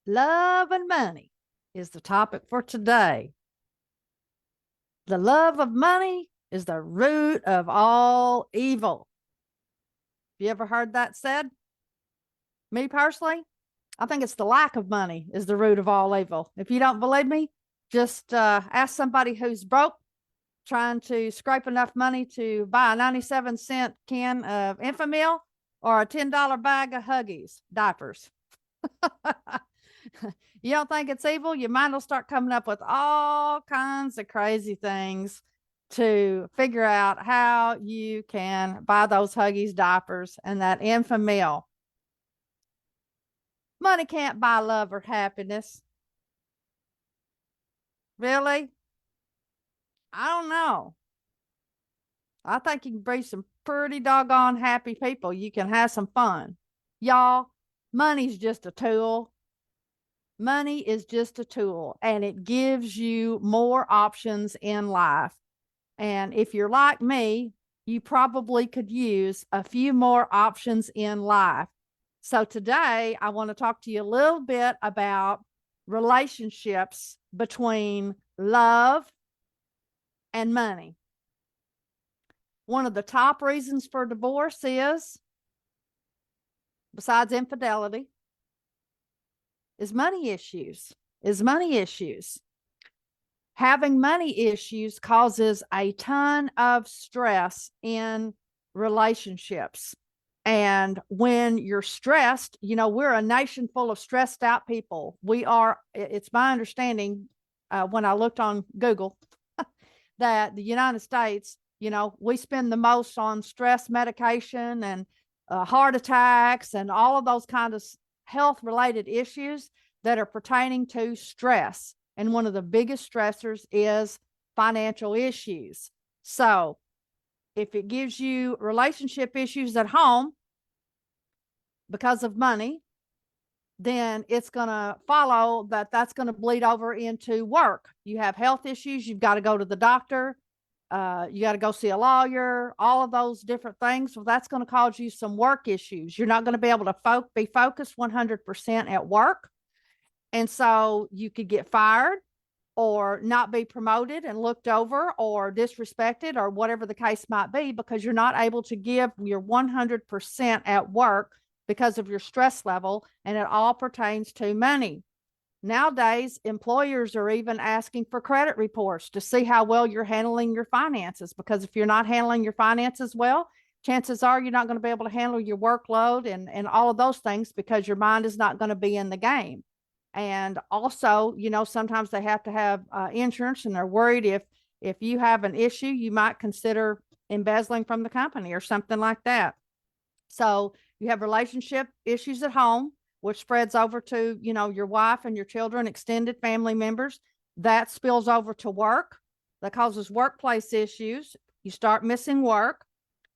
Love and money is the topic for today. The love of money is the root of all evil. Have you ever heard that said? Me personally, I think it's the lack of money is the root of all evil. If you don't believe me, just ask somebody who's broke, trying to scrape enough money to buy a 97-cent can of Infamil or a $10 bag of Huggies diapers. You don't think it's evil? Your mind will start coming up with all kinds of crazy things to figure out how you can buy those Huggies diapers and that Infamil. Money can't buy love or happiness. Really? I don't know. I think you can be some pretty doggone happy people. You can have some fun. Y'all, money's just a tool. Money is just a tool, and it gives you more options in life. And if you're like me, you probably could use a few more options in life. So today, I want to talk to you a little bit about relationships between love and money. One of the top reasons for divorce is, besides infidelity, is money issues. Having money issues causes a ton of stress in relationships. And when you're stressed, we're a nation full of stressed out people. It's my understanding, when I looked on Google, that the United States, we spend the most on stress medication and heart attacks and all of those kinds of health related issues that are pertaining to stress. And one of the biggest stressors is financial issues. So if it gives you relationship issues at home because of money, then it's going to follow that's going to bleed over into work. You have health issues, you've got to go to the doctor, you got to go see a lawyer, all of those different things. Well, that's going to cause you some work issues. You're not going to be able to be focused 100% at work. And so you could get fired or not be promoted and looked over or disrespected or whatever the case might be, because you're not able to give your 100% at work because of your stress level. And it all pertains to money. Nowadays, employers are even asking for credit reports to see how well you're handling your finances, because if you're not handling your finances well, chances are you're not going to be able to handle your workload and all of those things, because your mind is not going to be in the game. And also, sometimes they have to have insurance, and they're worried if you have an issue, you might consider embezzling from the company or something like that. So you have relationship issues at home, which spreads over to, your wife and your children, extended family members. That spills over to work. That causes workplace issues. You start missing work.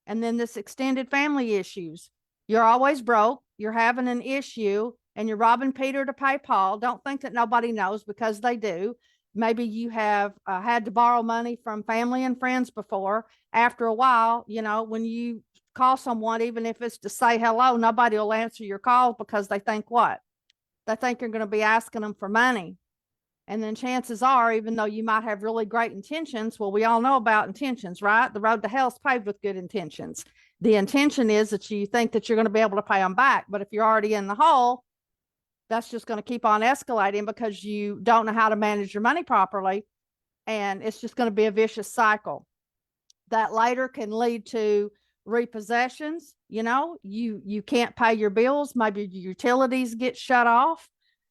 And then this extended family issues. You're always broke. You're having an issue and you're robbing Peter to pay Paul. Don't think that nobody knows, because they do. Maybe you have had to borrow money from family and friends before. After a while, when you call someone, even if it's to say hello, nobody will answer your call, because they think what? They think you're going to be asking them for money. And then chances are, even though you might have really great intentions, well, we all know about intentions, right? The road to hell is paved with good intentions. The intention is that you think that you're going to be able to pay them back. But if you're already in the hole, that's just going to keep on escalating, because you don't know how to manage your money properly. And it's just going to be a vicious cycle that later can lead to repossessions. You can't pay your bills. Maybe your utilities get shut off.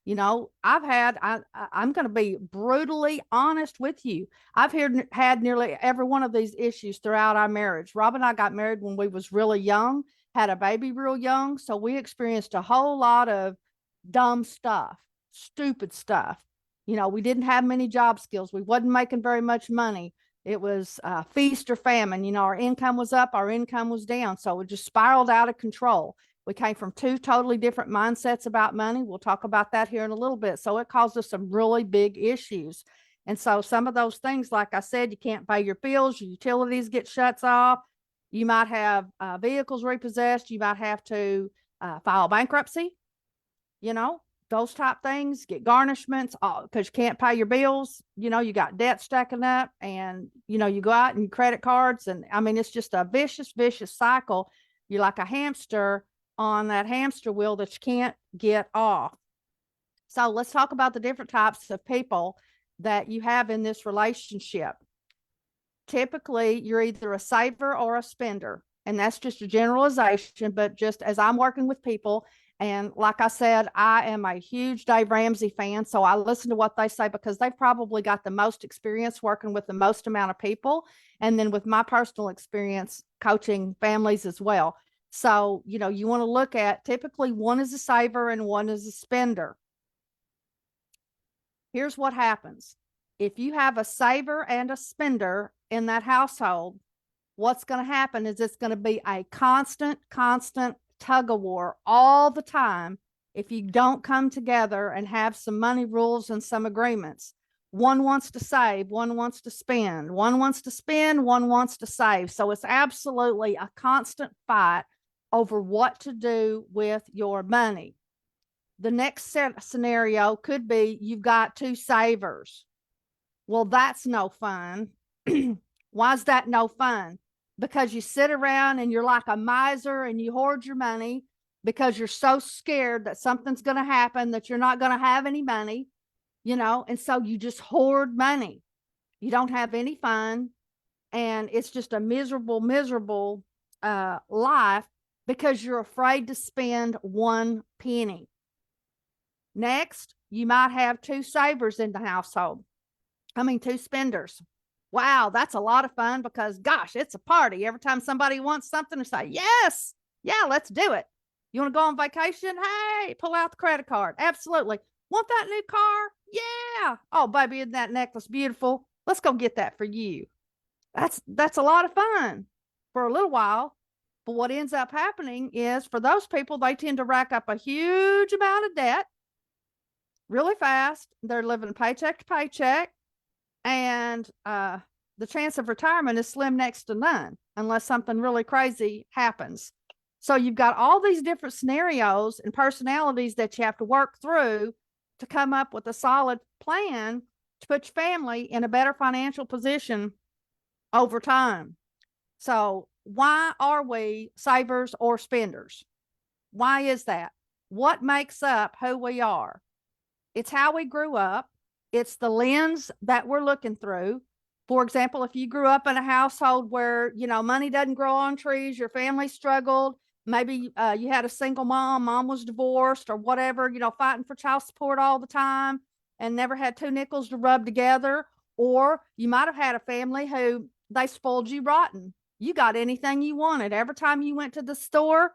I'm going to be brutally honest with you. I've had nearly every one of these issues throughout our marriage. Rob and I got married when we was really young, had a baby real young. So we experienced a whole lot of dumb stuff, stupid stuff. We didn't have many job skills. We wasn't making very much money. It was feast or famine. Our income was up, our income was down. So it just spiraled out of control. We came from two totally different mindsets about money. We'll talk about that here in a little bit. So it caused us some really big issues. And so some of those things, like I said, you can't pay your bills, your utilities get shut off. You might have vehicles repossessed. You might have to file bankruptcy. those type things, get garnishments because you can't pay your bills. You got debt stacking up, and you go out and credit cards, and I mean, it's just a vicious cycle. You're like a hamster on that hamster wheel that you can't get off. So let's talk about the different types of people that you have in this relationship. Typically, you're either a saver or a spender. And that's just a generalization, but just as I'm working with people, and like I said, I am a huge Dave Ramsey fan. So I listen to what they say because they've probably got the most experience working with the most amount of people. And then with my personal experience coaching families as well. So, you want to look at typically one is a saver and one is a spender. Here's what happens. If you have a saver and a spender in that household, what's going to happen is it's going to be a constant tug of war all the time if you don't come together and have some money rules and some agreements. One wants to save, one wants to spend, one wants to spend, one wants to save. So it's absolutely a constant fight over what to do with your money. The next scenario could be you've got two savers. Well, that's no fun. Why is that no fun? Because you sit around and you're like a miser and you hoard your money because you're so scared that something's going to happen, that you're not going to have any money, and so you just hoard money. You don't have any fun. And it's just a miserable life because you're afraid to spend one penny. Next, you might have two savers in the household. Two spenders. Wow, that's a lot of fun because, gosh, it's a party. Every time somebody wants something, to say, yes, yeah, let's do it. You want to go on vacation? Hey, pull out the credit card. Absolutely. Want that new car? Yeah. Oh, baby, isn't that necklace beautiful? Let's go get that for you. That's a lot of fun for a little while. But what ends up happening is for those people, they tend to rack up a huge amount of debt really fast. They're living paycheck to paycheck. And the chance of retirement is slim next to none unless something really crazy happens. So you've got all these different scenarios and personalities that you have to work through to come up with a solid plan to put your family in a better financial position over time. So why are we savers or spenders? Why is that? What makes up who we are? It's how we grew up. It's the lens that we're looking through. For example, if you grew up in a household where, money doesn't grow on trees, your family struggled, maybe you had a single mom was divorced or whatever, fighting for child support all the time and never had two nickels to rub together. Or you might have had a family who they spoiled you rotten. You got anything you wanted. Every time you went to the store,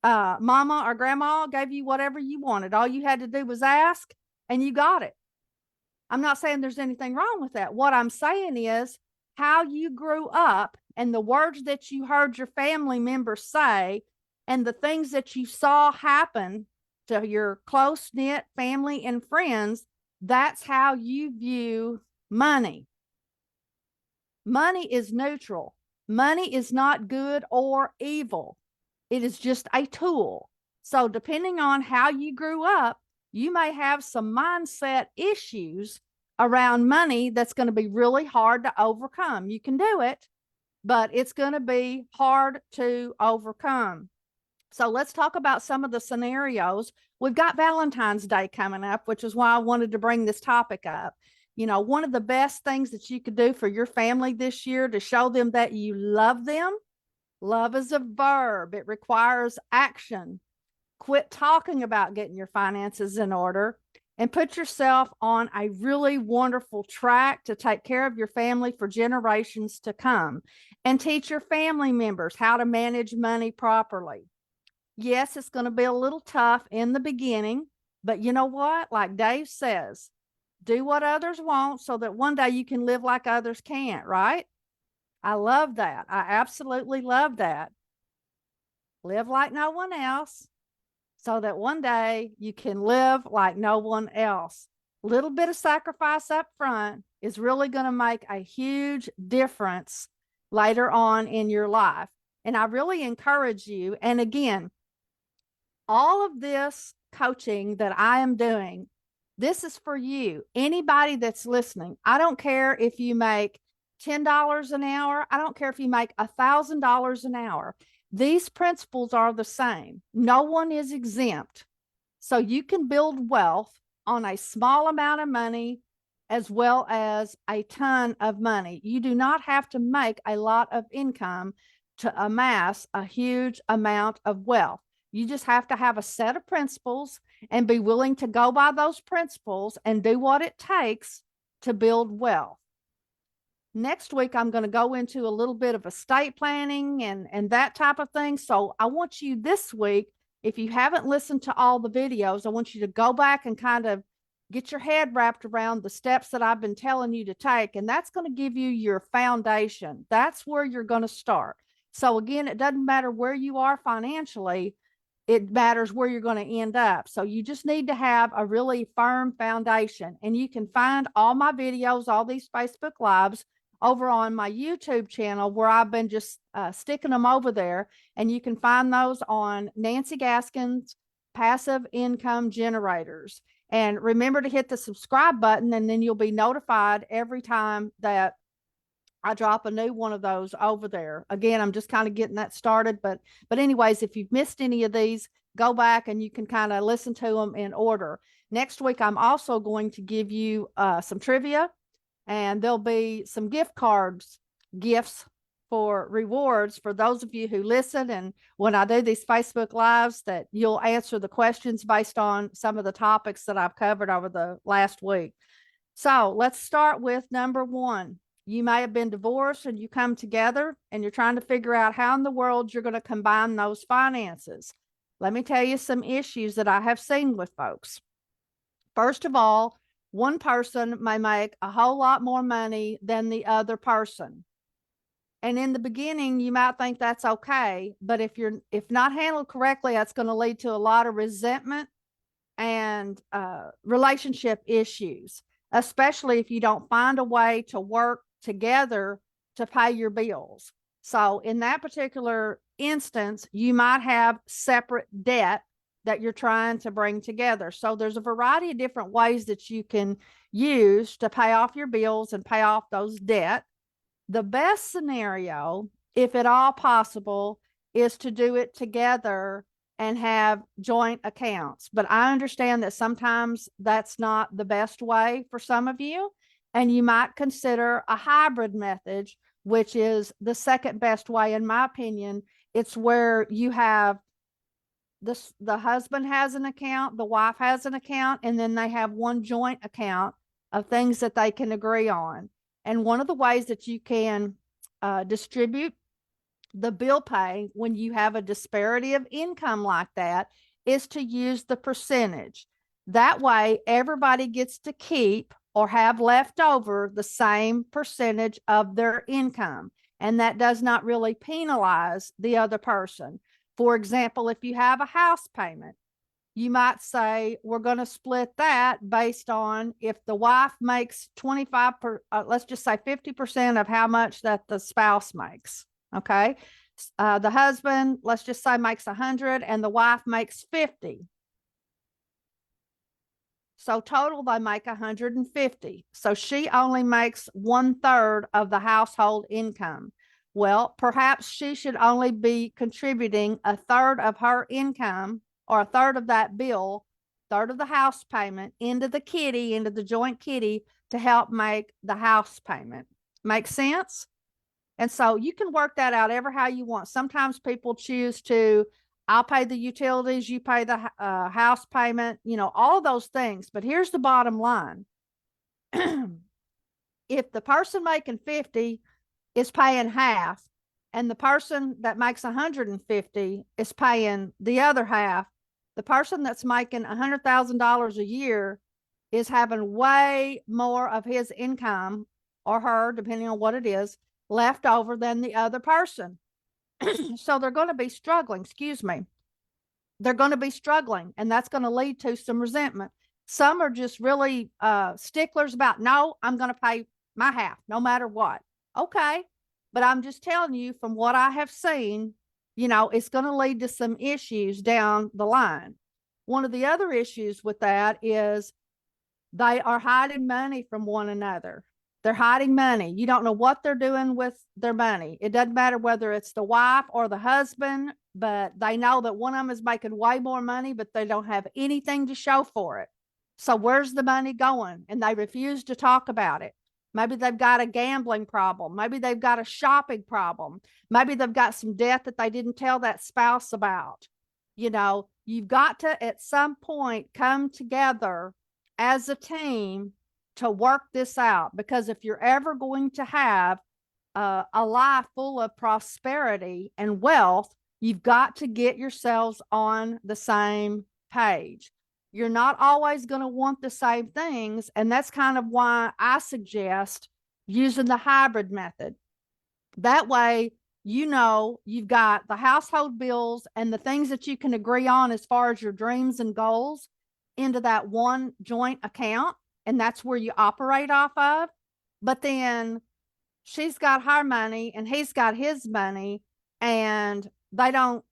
mama or grandma gave you whatever you wanted. All you had to do was ask and you got it. I'm not saying there's anything wrong with that. What I'm saying is how you grew up and the words that you heard your family members say and the things that you saw happen to your close-knit family and friends, that's how you view money. Money is neutral. Money is not good or evil. It is just a tool. So depending on how you grew up, you may have some mindset issues around money that's going to be really hard to overcome. You can do it, but it's going to be hard to overcome. So let's talk about some of the scenarios. We've got Valentine's Day coming up, which is why I wanted to bring this topic up. One of the best things that you could do for your family this year to show them that you love them. Love is a verb. It requires action. Quit talking about getting your finances in order and put yourself on a really wonderful track to take care of your family for generations to come and teach your family members how to manage money properly. Yes, it's going to be a little tough in the beginning, but you know what? Like Dave says, do what others want so that one day you can live like others can't, right? I love that. I absolutely love that. Live like no one else so that one day you can live like no one else. A little bit of sacrifice up front is really going to make a huge difference later on in your life. And I really encourage you. And again, all of this coaching that I am doing, this is for you. Anybody that's listening, I don't care if you make $10 an hour. I don't care if you make $1,000 an hour. These principles are the same. No one is exempt. So you can build wealth on a small amount of money as well as a ton of money. You do not have to make a lot of income to amass a huge amount of wealth. You just have to have a set of principles and be willing to go by those principles and do what it takes to build wealth. Next week, I'm going to go into a little bit of estate planning and that type of thing. So I want you this week, if you haven't listened to all the videos, I want you to go back and kind of get your head wrapped around the steps that I've been telling you to take. And that's going to give you your foundation. That's where you're going to start. So again, it doesn't matter where you are financially. It matters where you're going to end up. So you just need to have a really firm foundation. And you can find all my videos, all these Facebook Lives over on my YouTube channel, where I've been just sticking them over there. And you can find those on Nancy Gaskins Passive Income Generators. And remember to hit the subscribe button, and then you'll be notified every time that I drop a new one of those over there. Again, I'm just kind of getting that started. But anyways, if you've missed any of these, go back and you can kind of listen to them in order. Next week, I'm also going to give you some trivia, and there'll be some gift cards, gifts for rewards for those of you who listen. And when I do these Facebook Lives, that you'll answer the questions based on some of the topics that I've covered over the last week. So let's start with number one. You may have been divorced and you come together and you're trying to figure out how in the world you're going to combine those finances. Let me tell you some issues that I have seen with folks. First of all, one person may make a whole lot more money than the other person. And in the beginning, you might think that's okay, but if not handled correctly, that's going to lead to a lot of resentment and relationship issues, especially if you don't find a way to work together to pay your bills. So in that particular instance, you might have separate debt that you're trying to bring together. So there's a variety of different ways that you can use to pay off your bills and pay off those debt. The best scenario, if at all possible, is to do it together and have joint accounts. But I understand that sometimes that's not the best way for some of you, and you might consider a hybrid method, which is the second best way, in my opinion. It's where you have the husband has an account, the wife has an account, and then they have one joint account of things that they can agree on. And one of the ways that you can distribute the bill pay when you have a disparity of income like that is to use the percentage. That way, everybody gets to keep or have left over the same percentage of their income. And that does not really penalize the other person. For example, if you have a house payment, you might say, we're going to split that based on if the wife makes 25%, let's just say 50% of how much that the spouse makes. Okay. The husband, let's just say, makes 100 and the wife makes 50. So total, they make 150. So she only makes 1/3 of the household income. Well, perhaps she should only be contributing 1/3 of her income, or 1/3 of that bill, 1/3 of the house payment into the joint kitty to help make the house payment. Make sense? And so you can work that out ever how you want. Sometimes people choose to, I'll pay the utilities, you pay the house payment, all those things. But here's the bottom line. If the person making 50 is paying half, and the person that makes 150 is paying the other half, the person that's making $100,000 a year is having way more of his income, or her, depending on what it is, left over than the other person. So they're going to be struggling, They're going to be struggling, and that's going to lead to some resentment. Some are just really sticklers about, no, I'm going to pay my half no matter what. Okay. But I'm just telling you from what I have seen, it's going to lead to some issues down the line. One of the other issues with that is they are hiding money from one another. They're hiding money. You don't know what they're doing with their money. It doesn't matter whether it's the wife or the husband, but they know that one of them is making way more money, but they don't have anything to show for it. So where's the money going? And they refuse to talk about it. Maybe they've got a gambling problem. Maybe they've got a shopping problem. Maybe they've got some debt that they didn't tell that spouse about. You know, you've got to at some point come together as a team to work this out, because if you're ever going to have a life full of prosperity and wealth, you've got to get yourselves on the same page. You're not always going to want the same things, and that's kind of why I suggest using the hybrid method. That way, you know, you've got the household bills and the things that you can agree on as far as your dreams and goals into that one joint account, and that's where you operate off of. But then she's got her money and he's got his money, and they don't,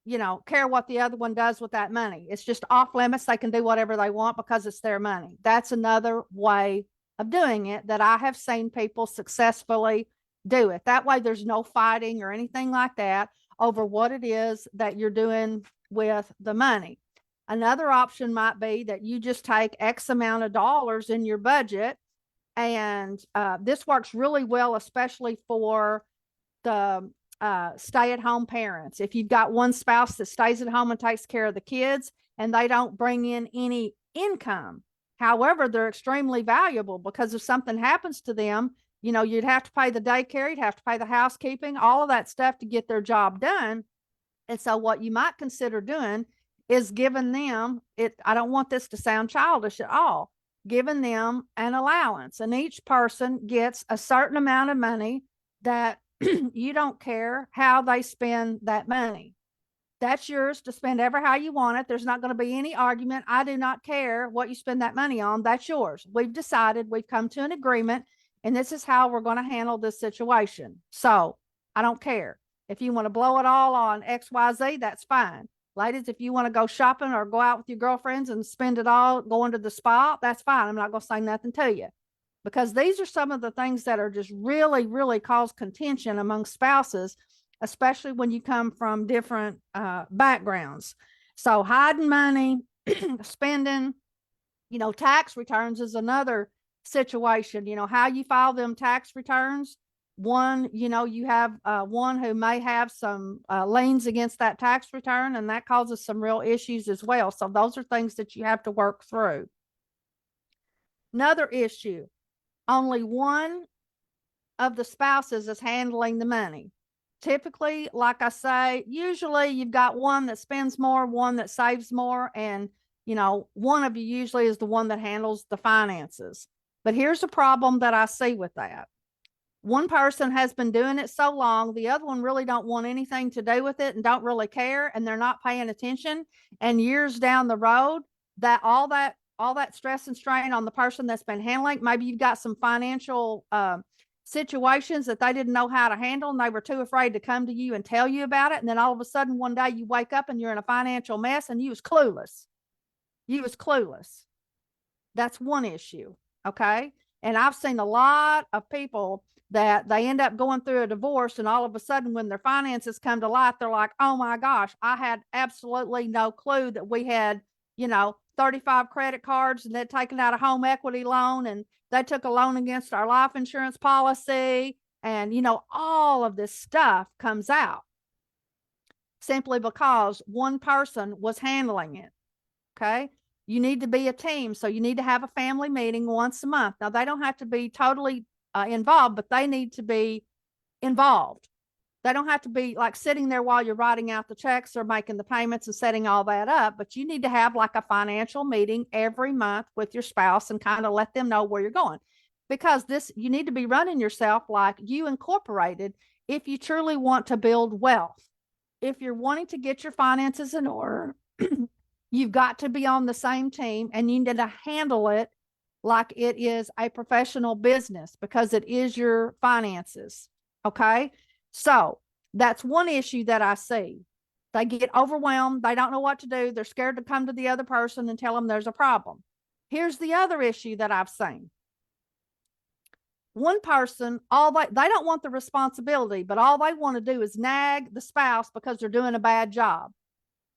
you know, care what the other one does with that money. It's just off limits. They can do whatever they want because it's their money. That's another way of doing it that I have seen people successfully do it. That way there's no fighting or anything like that over what it is that you're doing with the money. Another option might be that you just take X amount of dollars in your budget, and this works really well, especially for the stay-at-home parents. If you've got one spouse that stays at home and takes care of the kids and they don't bring in any income, however, they're extremely valuable, because if something happens to them, you know, you'd have to pay the daycare, you'd have to pay the housekeeping, all of that stuff to get their job done. And so what you might consider doing is giving them it. I don't want this to sound childish at all, giving them an allowance, and each person gets a certain amount of money that you don't care how they spend that money. That's yours to spend ever how you want it. There's not going to be any argument. I do not care what you spend that money on. That's yours. We've decided, we've come to an agreement, and this is how we're going to handle this situation. So I don't care. If you want to blow it all on XYZ, that's fine. Ladies, if you want to go shopping or go out with your girlfriends and spend it all going to the spa, that's fine. I'm not going to say nothing to you, because these are some of the things that are just really, really cause contention among spouses, especially when you come from different backgrounds. So hiding money, spending, you know, tax returns is another situation. You know, how you file them tax returns. One, you know, you have one who may have some liens against that tax return, and that causes some real issues as well. So those are things that you have to work through. Another issue, only one of the spouses is handling the money. Typically, like I say, usually you've got one that spends more, one that saves more, and, you know, one of you usually is the one that handles the finances. But here's a problem that I see with that. One person has been doing it so long, the other one really don't want anything to do with it and don't really care, and they're not paying attention. And years down the road, that all that stress and strain on the person that's been handling, maybe you've got some financial situations that they didn't know how to handle, and they were too afraid to come to you and tell you about it. And then all of a sudden one day you wake up and you're in a financial mess, and you was clueless. You was clueless. That's one issue. Okay. And I've seen a lot of people that they end up going through a divorce, and all of a sudden when their finances come to light, they're like, oh my gosh, I had absolutely no clue that we had, you know, 35 credit cards, and they'd taken out a home equity loan, and they took a loan against our life insurance policy. And, you know, all of this stuff comes out simply because one person was handling it. Okay. You need to be a team. So you need to have a family meeting once a month. Now, they don't have to be totally involved, but they need to be involved. They don't have to be like sitting there while you're writing out the checks or making the payments and setting all that up, but you need to have like a financial meeting every month with your spouse and kind of let them know where you're going. Because this, you need to be running yourself like you incorporated if you truly want to build wealth. If you're wanting to get your finances in order, you've got to be on the same team, and you need to handle it like it is a professional business, because it is your finances. Okay. So that's one issue that I see. They get overwhelmed. They don't know what to do. They're scared to come to the other person and tell them there's a problem. Here's the other issue that I've seen. One person, they don't want the responsibility, but all they want to do is nag the spouse because they're doing a bad job.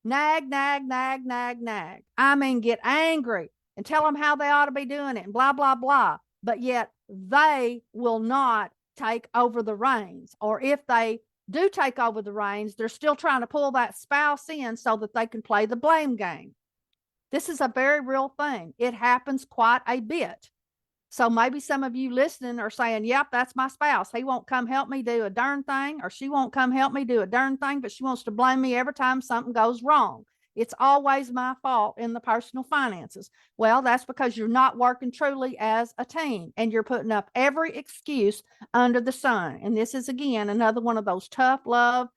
Nag, nag, nag, nag, nag. I mean, get angry and tell them how they ought to be doing it and blah, blah, blah. But yet they will not take over the reins. Or if they do take over the reins, they're still trying to pull that spouse in so that they can play the blame game. This is a very real thing. It happens quite a bit. So maybe some of you listening are saying, yep, that's my spouse. He won't come help me do a darn thing, or she won't come help me do a darn thing, but she wants to blame me every time something goes wrong. It's always my fault in the personal finances. Well, that's because you're not working truly as a team and you're putting up every excuse under the sun. And this is, again, another one of those tough love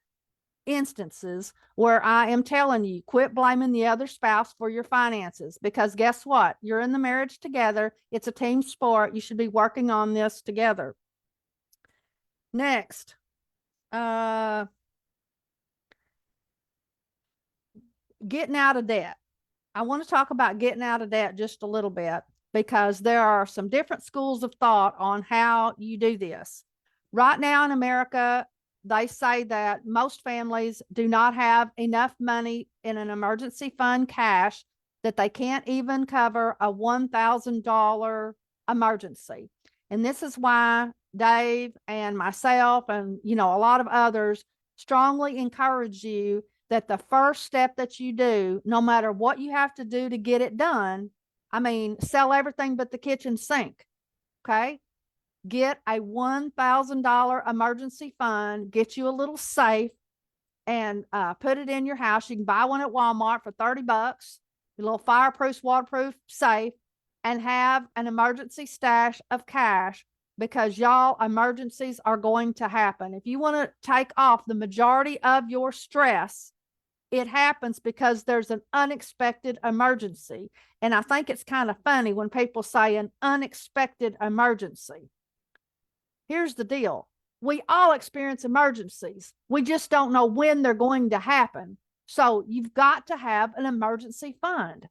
instances where I am telling you, quit blaming the other spouse for your finances, because guess what? You're in the marriage together. It's a team sport. You should be working on this together. Next, getting out of debt. I want to talk about getting out of debt just a little bit, because there are some different schools of thought on how you do this. Right now in America, they say that most families do not have enough money in an emergency fund cash, that they can't even cover a $1,000 emergency. And this is why Dave and myself and, a lot of others strongly encourage you that the first step that you do, no matter what you have to do to get it done, I mean, sell everything but the kitchen sink. Okay. Get a $1,000 emergency fund, get you a little safe, and put it in your house. You can buy one at Walmart for $30, a little fireproof, waterproof safe, and have an emergency stash of cash, because y'all, emergencies are going to happen. If you want to take off the majority of your stress, it happens because there's an unexpected emergency. And I think it's kind of funny when people say an unexpected emergency. Here's the deal. We all experience emergencies. We just don't know when they're going to happen. So you've got to have an emergency fund,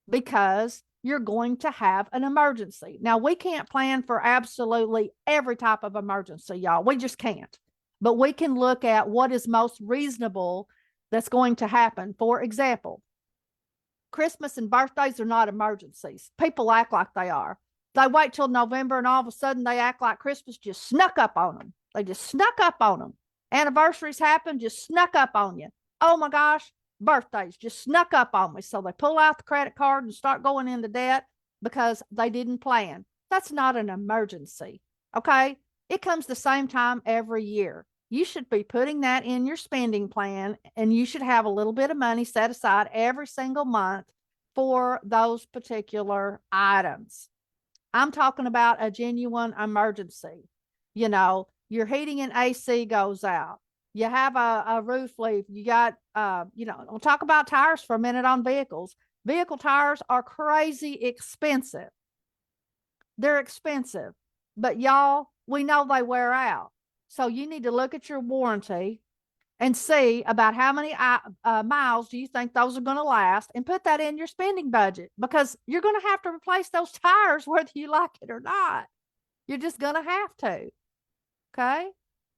because you're going to have an emergency. Now, we can't plan for absolutely every type of emergency, y'all. We just can't. But we can look at what is most reasonable that's going to happen. For example, Christmas and birthdays are not emergencies. People act like they are. They wait till November and all of a sudden they act like Christmas just snuck up on them. They just snuck up on them. Anniversaries happen, just snuck up on you. Oh my gosh, birthdays just snuck up on me. So they pull out the credit card and start going into debt because they didn't plan. That's not an emergency. Okay. It comes the same time every year. You should be putting that in your spending plan, and you should have a little bit of money set aside every single month for those particular items. I'm talking about a genuine emergency. Your heating and AC goes out. You have a roof leak. You got, we'll talk about tires for a minute on vehicles. Vehicle tires are crazy expensive. They're expensive, but y'all, we know they wear out. So you need to look at your warranty and see about how many miles do you think those are going to last, and put that in your spending budget, because you're going to have to replace those tires whether you like it or not. You're just going to have to. Okay.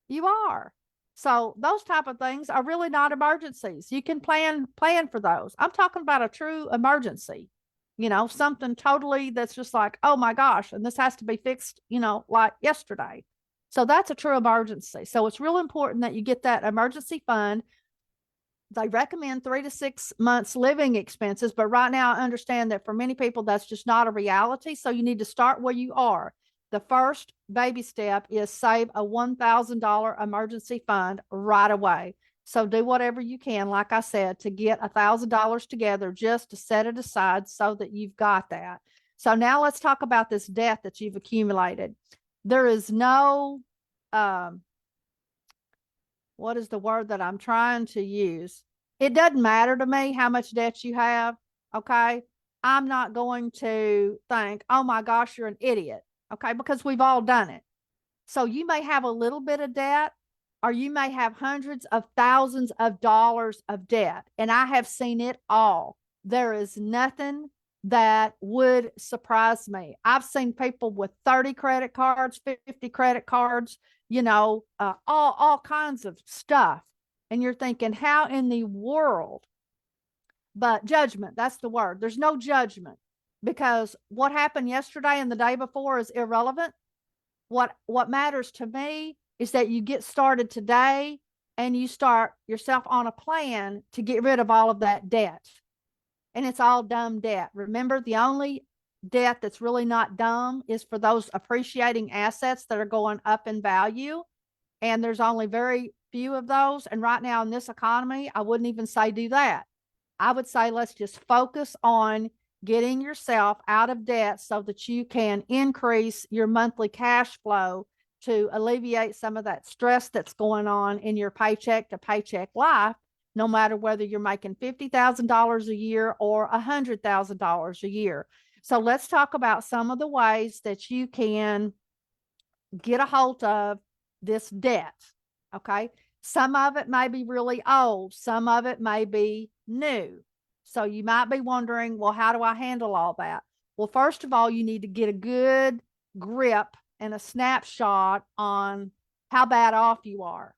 You are. So those type of things are really not emergencies. You can plan for those. I'm talking about a true emergency, something totally that's just like, oh my gosh, and this has to be fixed, like yesterday. So that's a true emergency. So it's real important that you get that emergency fund. They recommend 3 to 6 months living expenses, but right now I understand that for many people, that's just not a reality. So you need to start where you are. The first baby step is save a $1,000 emergency fund right away. So do whatever you can, like I said, to get $1,000 together, just to set it aside so that you've got that. So now let's talk about this debt that you've accumulated. There is no, what is the word that I'm trying to use? It doesn't matter to me how much debt you have. Okay. I'm not going to think, oh my gosh, you're an idiot. Okay. Because we've all done it. So you may have a little bit of debt, or you may have hundreds of thousands of dollars of debt. And I have seen it all. There is nothing that would surprise me. I've seen people with 30 credit cards, 50 credit cards, all kinds of stuff. And you're thinking, how in the world? But judgment, that's the word. There's no judgment, because what happened yesterday and the day before is irrelevant. What matters to me is that you get started today and you start yourself on a plan to get rid of all of that debt. And it's all dumb debt. Remember, the only debt that's really not dumb is for those appreciating assets that are going up in value. And there's only very few of those. And right now in this economy, I wouldn't even say do that. I would say let's just focus on getting yourself out of debt so that you can increase your monthly cash flow to alleviate some of that stress that's going on in your paycheck to paycheck life, no matter whether you're making $50,000 a year or $100,000 a year. So let's talk about some of the ways that you can get a hold of this debt. Okay. Some of it may be really old. Some of it may be new. So you might be wondering, well, how do I handle all that? Well, first of all, you need to get a good grip and a snapshot on how bad off you are.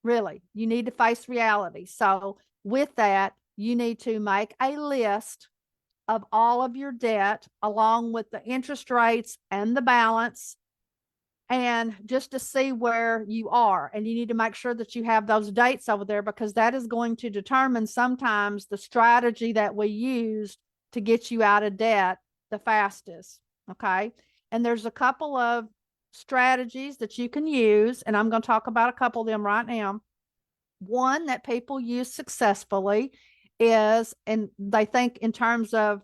Really, you need to face reality. So with that, you need to make a list of all of your debt along with the interest rates and the balance, and just to see where you are. And you need to make sure that you have those dates over there, because that is going to determine sometimes the strategy that we use to get you out of debt the fastest. Okay. And there's a couple of strategies that you can use, and I'm going to talk about a couple of them right now. One that people use successfully is, and they think in terms of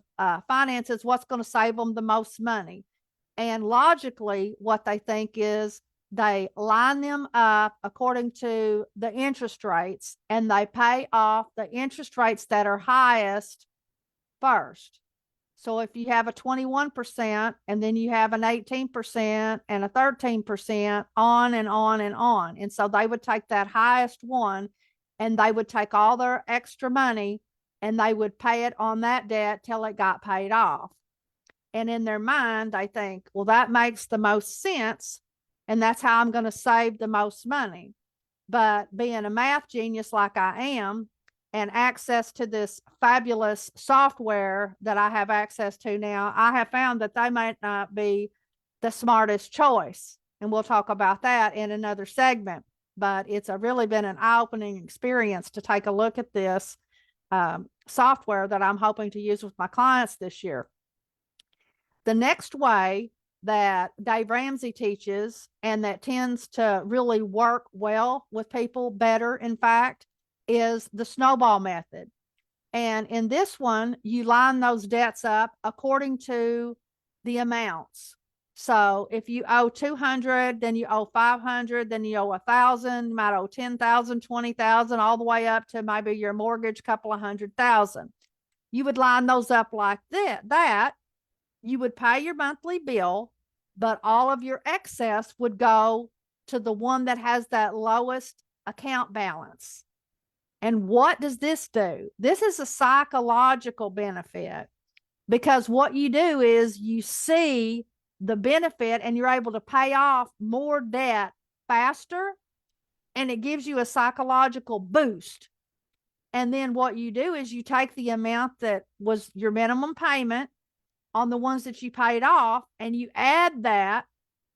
finances, what's going to save them the most money. And logically, what they think is they line them up according to the interest rates, and they pay off the interest rates that are highest first. So if you have a 21% and then you have an 18% and a 13%, on and on and on. And so they would take that highest one and they would take all their extra money and they would pay it on that debt till it got paid off. And in their mind, they think, well, that makes the most sense. And that's how I'm going to save the most money. But being a math genius like I am, and access to this fabulous software that I have access to now, I have found that they might not be the smartest choice. And we'll talk about that in another segment. But it's really been an eye-opening experience to take a look at this software that I'm hoping to use with my clients this year. The next way that Dave Ramsey teaches, and that tends to really work well with people, better in fact, is the snowball method. And in this one, you line those debts up according to the amounts. So if you owe 200, then you owe 500, then you owe 1,000, you might owe 10,000, 20,000, all the way up to maybe your mortgage, couple of 100,000. You would line those up like that. You would pay your monthly bill, but all of your excess would go to the one that has that lowest account balance. And what does this do? This is a psychological benefit, because what you do is you see the benefit and you're able to pay off more debt faster, and it gives you a psychological boost. And then what you do is you take the amount that was your minimum payment on the ones that you paid off, and you add that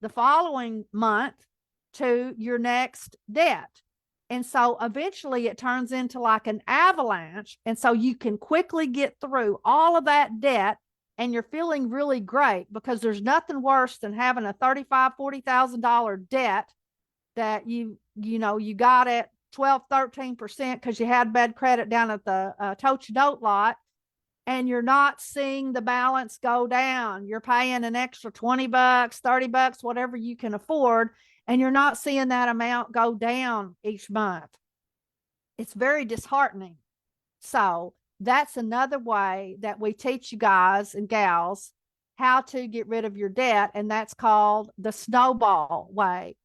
the following month to your next debt. And so eventually it turns into like an avalanche. And so you can quickly get through all of that debt, and you're feeling really great, because there's nothing worse than having a $35,000, $40,000 debt that you got at 12, 13% because you had bad credit down at the Toach Note lot, and you're not seeing the balance go down. You're paying an extra $20, $30, whatever you can afford, and you're not seeing that amount go down each month. It's very disheartening. So that's another way that we teach you guys and gals how to get rid of your debt, and that's called the snowball way.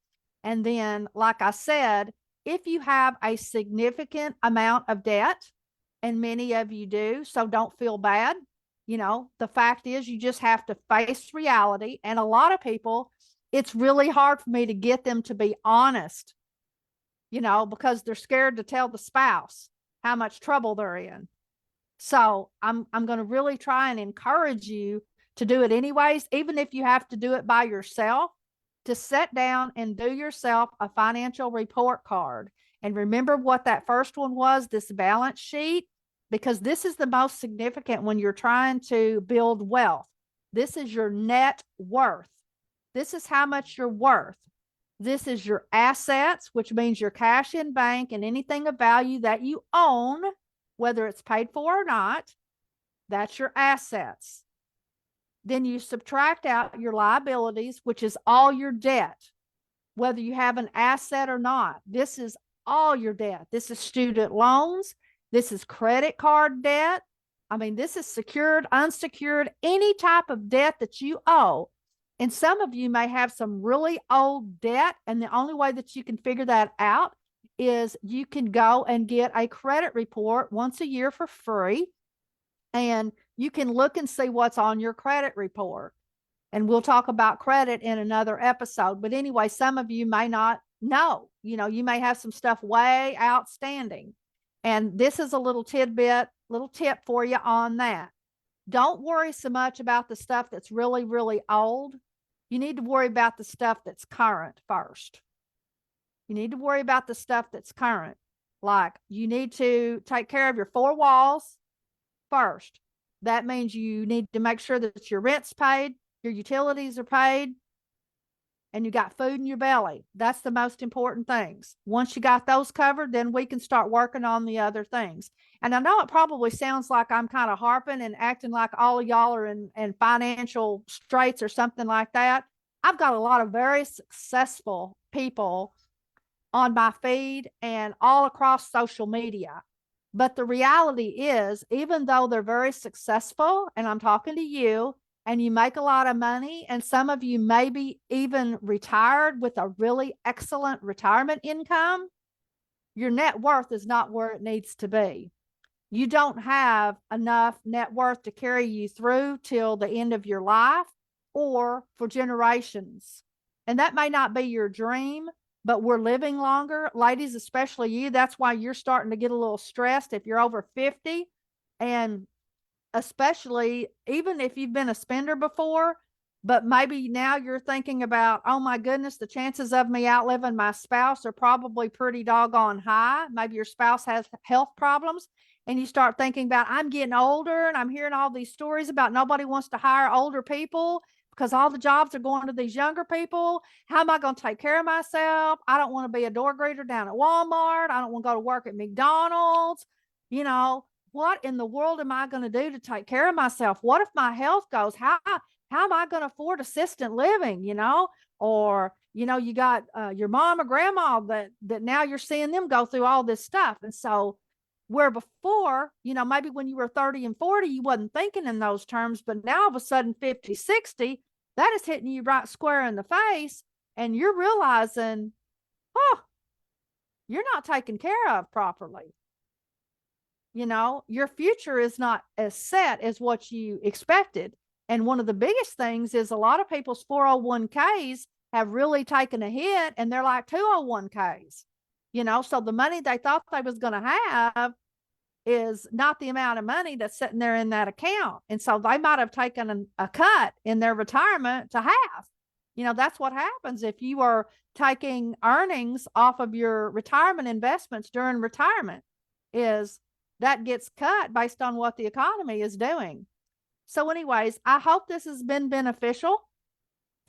And then, like I said, if you have a significant amount of debt, and many of you do, so don't feel bad. The fact is, you just have to face reality. And a lot of people, it's really hard for me to get them to be honest, because they're scared to tell the spouse how much trouble they're in. So I'm going to really try and encourage you to do it anyways, even if you have to do it by yourself, to sit down and do yourself a financial report card. And remember what that first one was, this balance sheet, because this is the most significant when you're trying to build wealth. This is your net worth. This is how much you're worth. This is your assets, which means your cash in bank and anything of value that you own, whether it's paid for or not. That's your assets. Then you subtract out your liabilities, which is all your debt, whether you have an asset or not. This is all your debt. This is student loans. This is credit card debt. I mean, this is secured, unsecured, any type of debt that you owe. And some of you may have some really old debt. And the only way that you can figure that out is you can go and get a credit report once a year for free. And you can look and see what's on your credit report. And we'll talk about credit in another episode. But anyway, some of you may not know, you may have some stuff way outstanding. And this is a little tidbit, little tip for you on that. Don't worry so much about the stuff that's really, really old. You need to worry about the stuff that's current first. You need to worry about the stuff that's current. Like, you need to take care of your four walls first. That means you need to make sure that your rent's paid, your utilities are paid, and you got food in your belly. That's the most important things. Once you got those covered, then we can start working on the other things. And I know it probably sounds like I'm kind of harping and acting like all of y'all are in financial straits or something like that. I've got a lot of very successful people on my feed and all across social media. But the reality is, even though they're very successful, and I'm talking to you, and you make a lot of money, and some of you may be even retired with a really excellent retirement income, your net worth is not where it needs to be. You don't have enough net worth to carry you through till the end of your life or for generations. And that may not be your dream, but we're living longer. Ladies, especially you, that's why you're starting to get a little stressed if you're over 50. And especially even if you've been a spender before, but maybe now you're thinking about, oh my goodness, the chances of me outliving my spouse are probably pretty doggone high. Maybe your spouse has health problems, and you start thinking about, I'm getting older and I'm hearing all these stories about nobody wants to hire older people because all the jobs are going to these younger people. How am I going to take care of myself? I don't want to be a door greeter down at Walmart. I don't want to go to work at McDonald's. What in the world am I going to do to take care of myself? What if my health goes? How am I going to afford assisted living, Or, you got your mom or grandma that now you're seeing them go through all this stuff. And so where before, maybe when you were 30 and 40, you wasn't thinking in those terms, but now all of a sudden 50, 60, that is hitting you right square in the face. And you're realizing, oh, you're not taken care of properly. Your future is not as set as what you expected. And one of the biggest things is a lot of people's 401ks have really taken a hit, and they're like 201ks, so the money they thought they was going to have is not the amount of money that's sitting there in that account. And so they might have taken a cut in their retirement to half. That's what happens if you are taking earnings off of your retirement investments during retirement, is that gets cut based on what the economy is doing. So anyways, I hope this has been beneficial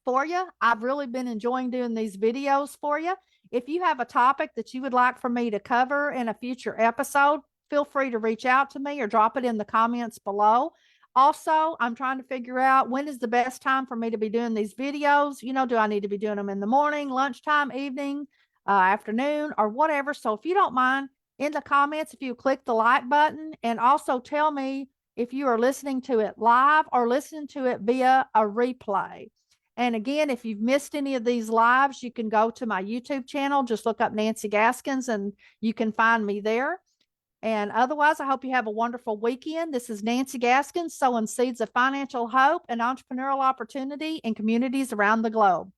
for you. I've really been enjoying doing these videos for you. If you have a topic that you would like for me to cover in a future episode, feel free to reach out to me or drop it in the comments below. Also, I'm trying to figure out when is the best time for me to be doing these videos. Do I need to be doing them in the morning, lunchtime, evening, afternoon, or whatever? So if you don't mind, in the comments, if you click the like button, and also tell me if you are listening to it live or listening to it via a replay. And again, if you've missed any of these lives, you can go to my YouTube channel. Just look up Nancy Gaskins and you can find me there. And otherwise, I hope you have a wonderful weekend. This is Nancy Gaskins, sowing seeds of financial hope and entrepreneurial opportunity in communities around the globe.